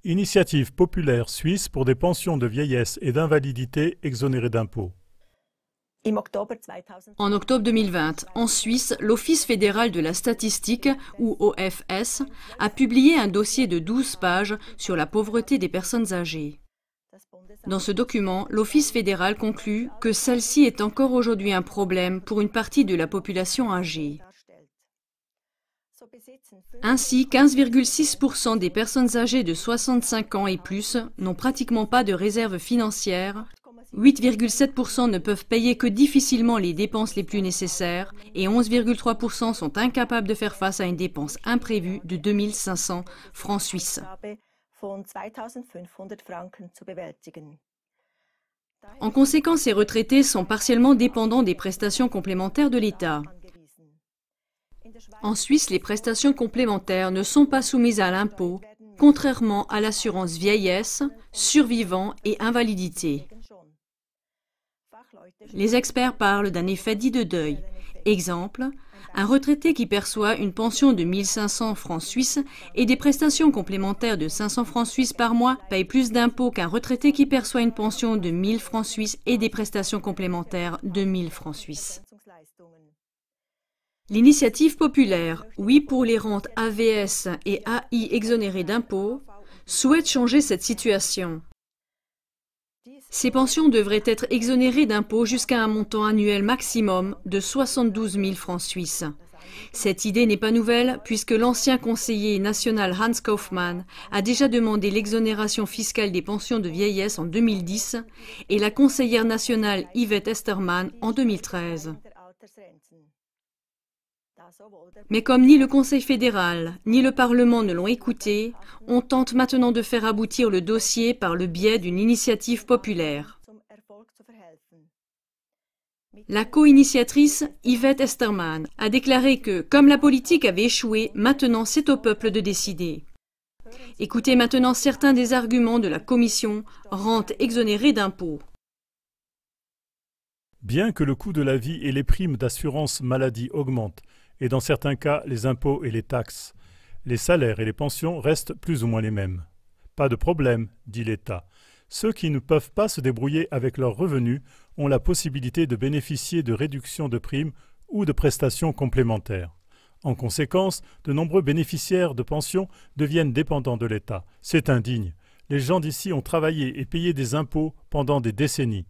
Initiative populaire suisse pour des pensions de vieillesse et d'invalidité exonérées d'impôts. En octobre 2020, en Suisse, l'Office fédéral de la statistique, ou OFS, a publié un dossier de 12 pages sur la pauvreté des personnes âgées. Dans ce document, l'Office fédéral conclut que celle-ci est encore aujourd'hui un problème pour une partie de la population âgée. Ainsi, 15,6% des personnes âgées de 65 ans et plus n'ont pratiquement pas de réserve financière, 8,7% ne peuvent payer que difficilement les dépenses les plus nécessaires et 11,3% sont incapables de faire face à une dépense imprévue de 2 500 francs suisses. En conséquence, ces retraités sont partiellement dépendants des prestations complémentaires de l'État. En Suisse, les prestations complémentaires ne sont pas soumises à l'impôt, contrairement à l'assurance vieillesse, survivant et invalidité. Les experts parlent d'un effet dit de deuil. Exemple, un retraité qui perçoit une pension de 1 500 francs suisses et des prestations complémentaires de 500 francs suisses par mois paye plus d'impôts qu'un retraité qui perçoit une pension de 1 000 francs suisses et des prestations complémentaires de 1 000 francs suisses. L'initiative populaire « Oui pour les rentes AVS et AI exonérées d'impôts » souhaite changer cette situation. Ces pensions devraient être exonérées d'impôts jusqu'à un montant annuel maximum de 72 000 francs suisses. Cette idée n'est pas nouvelle puisque l'ancien conseiller national Hans Kaufmann a déjà demandé l'exonération fiscale des pensions de vieillesse en 2010 et la conseillère nationale Yvette Estermann en 2013. Mais comme ni le Conseil fédéral ni le Parlement ne l'ont écouté, on tente maintenant de faire aboutir le dossier par le biais d'une initiative populaire. La co-initiatrice, Yvette Estermann, a déclaré que, comme la politique avait échoué, maintenant c'est au peuple de décider. Écoutez maintenant certains des arguments de la commission rente exonérée d'impôts. Bien que le coût de la vie et les primes d'assurance maladie augmentent, et dans certains cas les impôts et les taxes, les salaires et les pensions restent plus ou moins les mêmes. Pas de problème, dit l'État. Ceux qui ne peuvent pas se débrouiller avec leurs revenus ont la possibilité de bénéficier de réductions de primes ou de prestations complémentaires. En conséquence, de nombreux bénéficiaires de pensions deviennent dépendants de l'État. C'est indigne. Les gens d'ici ont travaillé et payé des impôts pendant des décennies.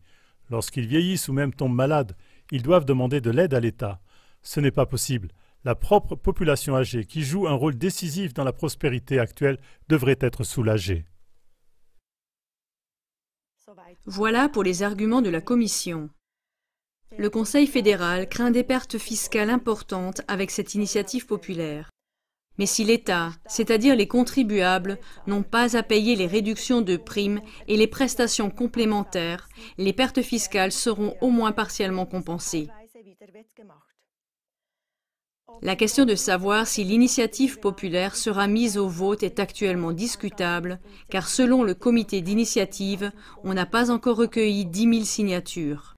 Lorsqu'ils vieillissent ou même tombent malades, ils doivent demander de l'aide à l'État. Ce n'est pas possible. La propre population âgée, qui joue un rôle décisif dans la prospérité actuelle, devrait être soulagée. Voilà pour les arguments de la Commission. Le Conseil fédéral craint des pertes fiscales importantes avec cette initiative populaire. Mais si l'État, c'est-à-dire les contribuables, n'ont pas à payer les réductions de primes et les prestations complémentaires, les pertes fiscales seront au moins partiellement compensées. La question de savoir si l'initiative populaire sera mise au vote est actuellement discutable, car selon le comité d'initiative, on n'a pas encore recueilli 10 000 signatures.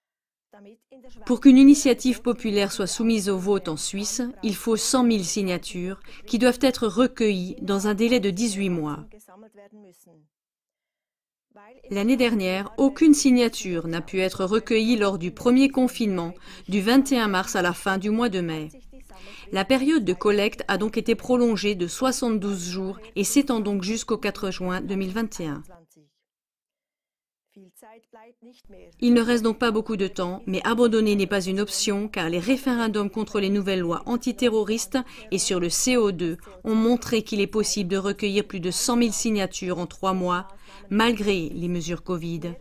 Pour qu'une initiative populaire soit soumise au vote en Suisse, il faut 100 000 signatures qui doivent être recueillies dans un délai de 18 mois. L'année dernière, aucune signature n'a pu être recueillie lors du premier confinement, du 21 mars à la fin du mois de mai. La période de collecte a donc été prolongée de 72 jours et s'étend donc jusqu'au 4 juin 2021. Il ne reste donc pas beaucoup de temps, mais abandonner n'est pas une option car les référendums contre les nouvelles lois antiterroristes et sur le CO2 ont montré qu'il est possible de recueillir plus de 100 000 signatures en 3 mois, malgré les mesures Covid.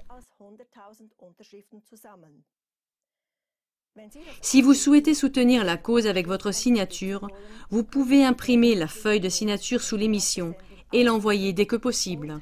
Si vous souhaitez soutenir la cause avec votre signature, vous pouvez imprimer la feuille de signature sous l'émission et l'envoyer dès que possible.